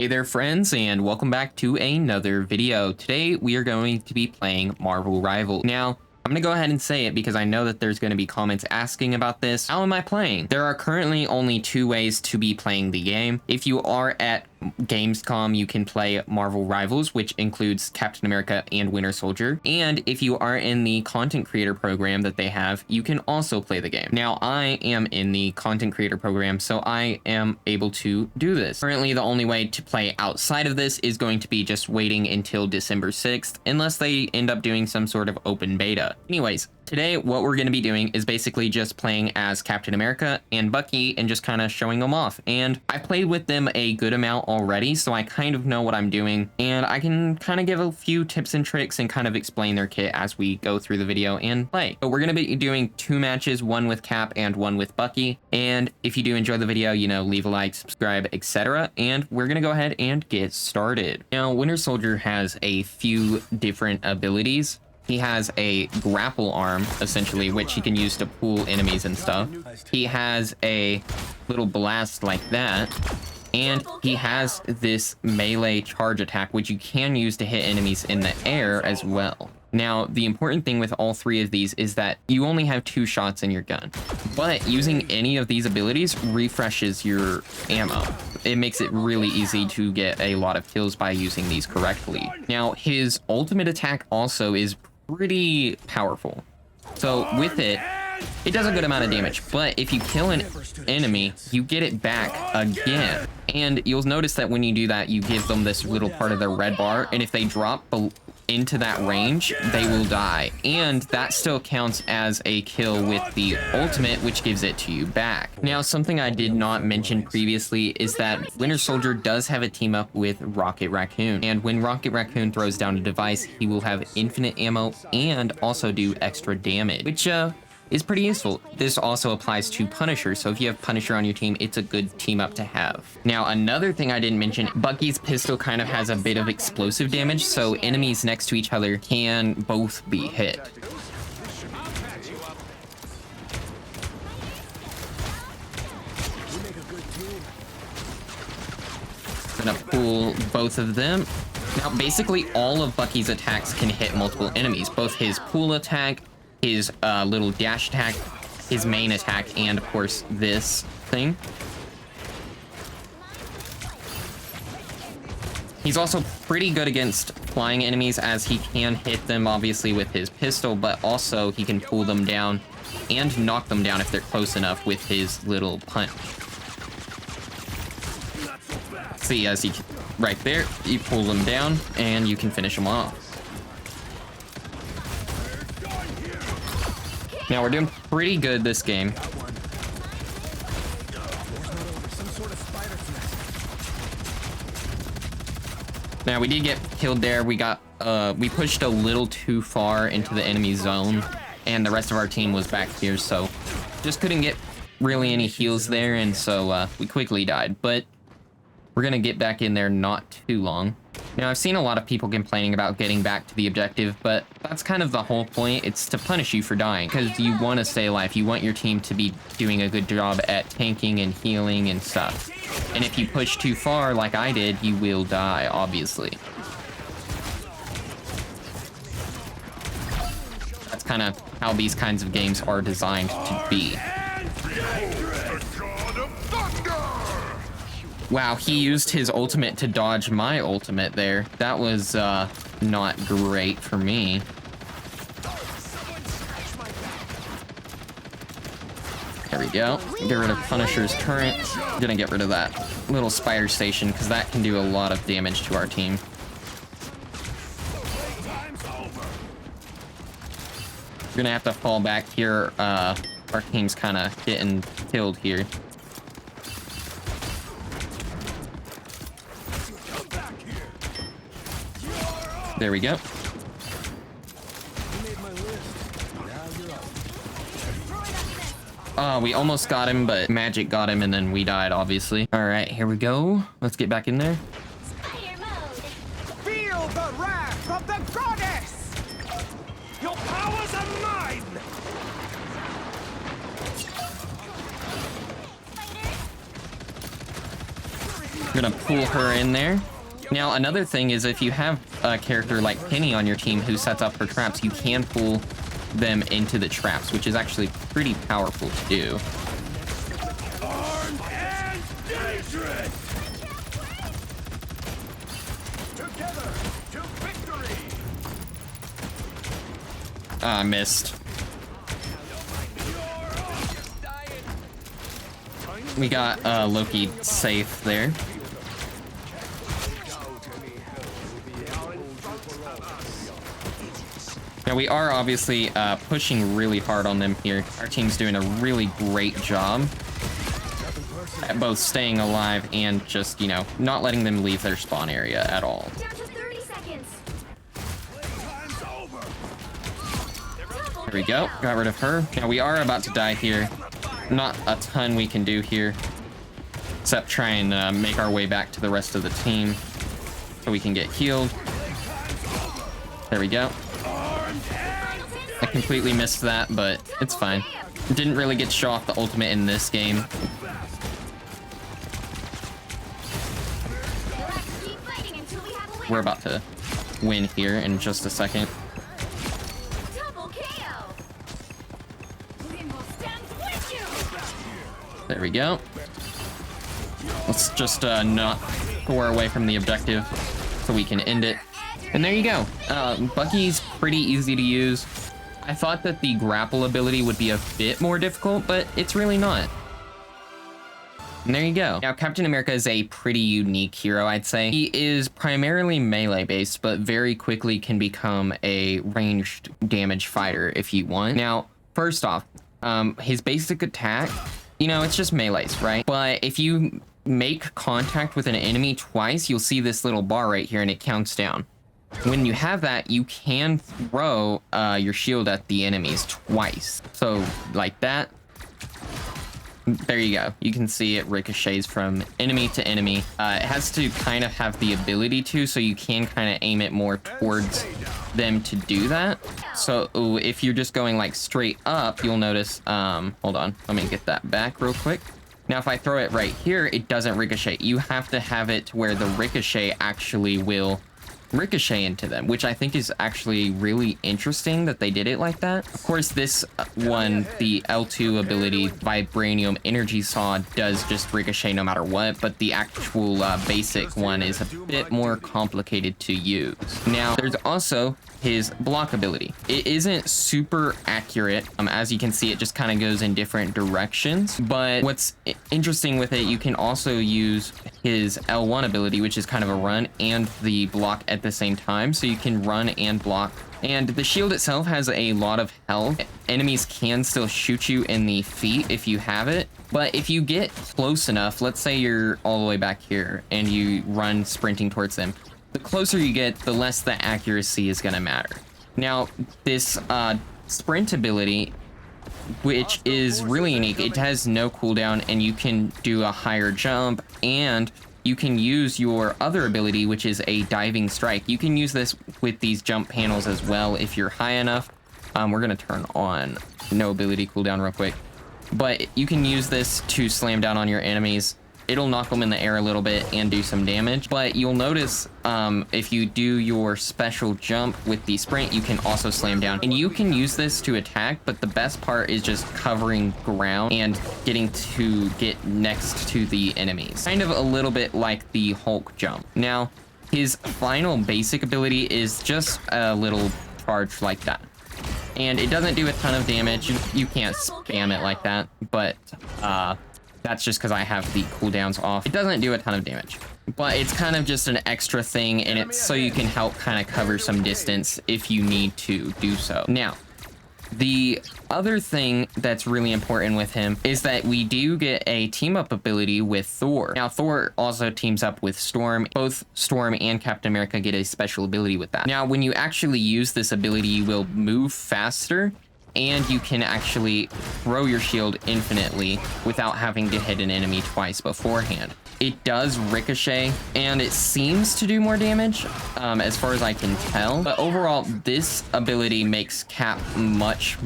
Hey there friends, and welcome back to another video. Today we are going to be playing Marvel Rivals. Now, I'm going to go ahead and say it because I know that there's going to be comments asking about this. How am I playing? There are currently only two ways to be playing the game. If you are at Gamescom, you can play Marvel Rivals, which includes Captain America and Winter Soldier. And if you are in the content creator program that they have, you can also play the game. Now, I am in the content creator program, so I am able to do this. Currently, the only way to play outside of this is going to be just waiting until December 6th, unless they end up doing some sort of open beta. Anyways, today what we're going to be doing is basically just playing as Captain America and Bucky and just kind of showing them off. And I played with them a good amount already, so I kind of know what I'm doing, and I can kind of give a few tips and tricks and kind of explain their kit as we go through the video and play. But we're going to be doing two matches, one with Cap and one with Bucky. And if you do enjoy the video, you know, leave a like, subscribe, etc. And we're going to go ahead and get started. Now, Winter Soldier has a few different abilities. He has a grapple arm, essentially, which he can use to pull enemies and stuff. He has a little blast like that. And he has this melee charge attack, which you can use to hit enemies in the air as well. Now, the important thing with all three of these is that you only have 2 shots in your gun. But using any of these abilities refreshes your ammo. It makes it really easy to get a lot of kills by using these correctly. Now, his ultimate attack also is pretty powerful. So with it, it does a good amount of damage, but if you kill an enemy, you get it back again. And you'll notice that when you do that, you give them this little part of their red bar, and if they drop into that range, they will die. And that still counts as a kill with the ultimate, which gives it to you back. Now, something I did not mention previously is that Winter Soldier does have a team up with Rocket Raccoon. And when Rocket Raccoon throws down a device, he will have infinite ammo and also do extra damage, which is pretty useful. This also applies to Punisher, so if you have Punisher on your team, it's a good team up to have. Now, another thing I didn't mention, Bucky's pistol kind of has a bit of explosive damage, so enemies next to each other can both be hit. I'm gonna pull both of them. Now, basically all of Bucky's attacks can hit multiple enemies, both his pull attack, his little dash attack, his main attack, and of course this thing. He's also pretty good against flying enemies, as he can hit them obviously with his pistol, but also he can pull them down and knock them down if they're close enough with his little punch. See, as he right there, you pull them down and you can finish them off. Now, we're doing pretty good this game. Now, we did get killed there. We pushed a little too far into the enemy zone, and the rest of our team was back here, so just couldn't get really any heals there, and so we quickly died. But we're gonna get back in there not too long. Now, I've seen a lot of people complaining about getting back to the objective, but that's kind of the whole point. It's to punish you for dying, because you want to stay alive. You want your team to be doing a good job at tanking and healing and stuff. And if you push too far, like I did, you will die, obviously. That's kind of how these kinds of games are designed to be. Wow, he used his ultimate to dodge my ultimate there. That was not great for me. There we go. Get rid of Punisher's turret. Gonna get rid of that little spider station, because that can do a lot of damage to our team. We're gonna have to fall back here. Our team's kind of getting killed here. There we go. We almost got him, but magic got him, and then we died, obviously. All right, here we go. Let's get back in there. Feel the wrath of the goddess! Your powers are mine! I'm gonna pull her in there. Now, another thing is if you have a character like Penny on your team who sets up her traps, you can pull them into the traps, which is actually pretty powerful to do. Armed and dangerous! Together to victory! Ah, missed. We got Loki safe there. Now we are obviously pushing really hard on them here. Our team's doing a really great job at both staying alive and just, you know, not letting them leave their spawn area at all. Down to 30 seconds. There we go. Got rid of her. Now we are about to die here. Not a ton we can do here, except try and make our way back to the rest of the team so we can get healed. There we go. I completely missed that, but it's fine. Didn't really get to show off the ultimate in this game. We're about to win here in just a second. There we go. Let's just not score away from the objective so we can end it. And there you go. Bucky's pretty easy to use. I thought that the grapple ability would be a bit more difficult, but it's really not. And there you go. Now, Captain America is a pretty unique hero, I'd say. He is primarily melee based, but very quickly can become a ranged damage fighter if you want. Now, first off, his basic attack, you know, it's just melees, right? But if you make contact with an enemy twice, you'll see this little bar right here and it counts down. When you have that, you can throw your shield at the enemies twice. So like that. There you go. You can see it ricochets from enemy to enemy. It has to kind of have the ability to, so you can kind of aim it more towards them to do that. So if you're just going like straight up, you'll notice, hold on, let me get that back real quick. Now, if I throw it right here, it doesn't ricochet. You have to have it to where the ricochet actually will ricochet into them, which I think is actually really interesting that they did it like that. Of course, this one, the L2 ability, Vibranium Energy Saw, does just ricochet no matter what, but the actual basic one is a bit more complicated to use. Now, there's also his block ability. It isn't super accurate. As you can see, it just kind of goes in different directions. But what's interesting with it, you can also use his L1 ability, which is kind of a run and the block at the same time. So you can run and block. And the shield itself has a lot of health. Enemies can still shoot you in the feet if you have it. But if you get close enough, let's say you're all the way back here and you run sprinting towards them, the closer you get, the less the accuracy is going to matter. Now, this sprint ability, which is really unique, it has no cooldown and you can do a higher jump, and you can use your other ability, which is a diving strike. You can use this with these jump panels as well if you're high enough. We're going to turn on no ability cooldown real quick. But you can use this to slam down on your enemies. It'll knock them in the air a little bit and do some damage, but you'll notice if you do your special jump with the sprint, you can also slam down, and you can use this to attack, but the best part is just covering ground and getting to get next to the enemies. Kind of a little bit like the Hulk jump. Now, his final basic ability is just a little charge like that. And it doesn't do a ton of damage. You can't spam it like that, but that's just because I have the cooldowns off. It doesn't do a ton of damage, but it's kind of just an extra thing, and it's so you can help kind of cover some distance if you need to do so. Now, the other thing that's really important with him is that we do get a team up ability with Thor. Now, Thor also teams up with Storm. Both Storm and Captain America get a special ability with that. Now, when you actually use this ability, you will move faster, and you can actually throw your shield infinitely without having to hit an enemy twice beforehand. It does ricochet, and it seems to do more damage, as far as I can tell. But overall, this ability makes Cap much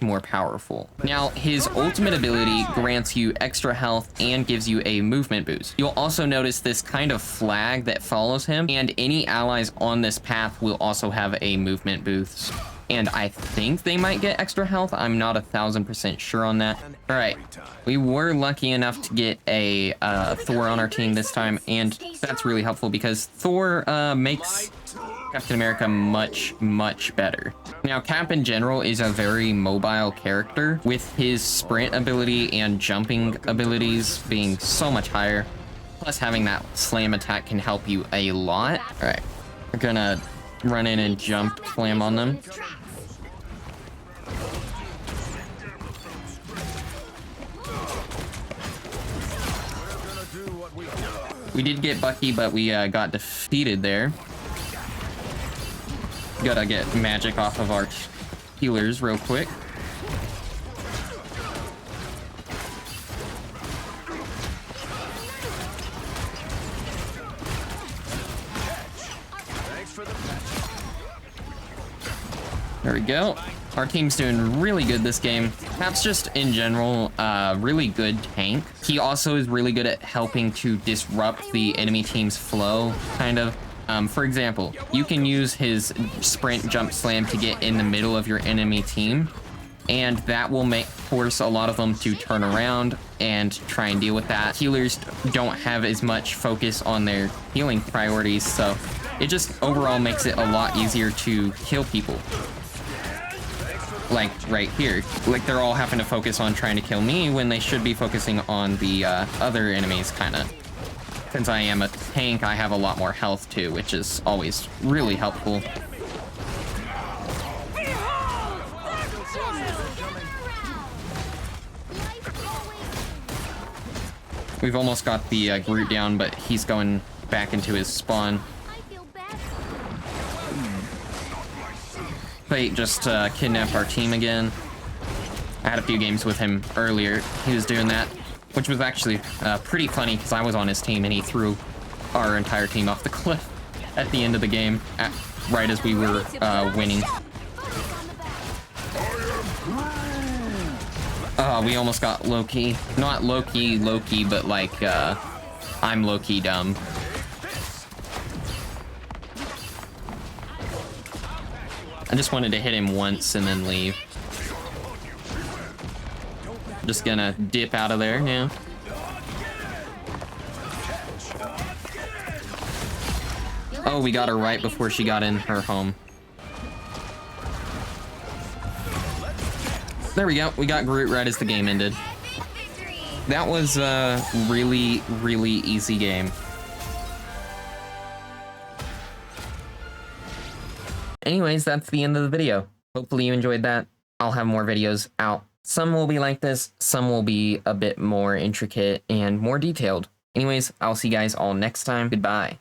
more powerful. Now, his ultimate ability grants you extra health and gives you a movement boost. You'll also notice this kind of flag that follows him, and any allies on this path will also have a movement boost. And I think they might get extra health. I'm not 1000% sure on that. All right, we were lucky enough to get a Thor on our team this time, and that's really helpful because Thor makes Captain America much better. Now, Cap in general is a very mobile character, with his sprint ability and jumping abilities being so much higher. Plus, having that slam attack can help you a lot. All right, we're gonna run in and jump slam on them. We did get Bucky, but we got defeated there. Gotta get magic off of our healers real quick. There we go. Our team's doing really good this game. Cap's just, in general, really good tank. He also is really good at helping to disrupt the enemy team's flow, kind of. For example, you can use his sprint jump slam to get in the middle of your enemy team, and that will force a lot of them to turn around and try and deal with that. Healers don't have as much focus on their healing priorities, so it just overall makes it a lot easier to kill people. Like right here, like they're all having to focus on trying to kill me when they should be focusing on the other enemies, kind of. Since I am a tank, I have a lot more health too, which is always really helpful. We've almost got the Groot down, but he's going back into his spawn. Fate just kidnapped our team again. I had a few games with him earlier. He was doing that, which was actually pretty funny because I was on his team and he threw our entire team off the cliff at the end of the game, right as we were winning. We almost got Loki. Not Loki, but like, I'm Loki dumb. I just wanted to hit him once and then leave. Just gonna dip out of there now. Oh, we got her right before she got in her home. There we go. We got Groot right as the game ended. That was a really easy game. Anyways, that's the end of the video. Hopefully you enjoyed that. I'll have more videos out. Some will be like this, some will be a bit more intricate and more detailed. Anyways, I'll see you guys all next time. Goodbye.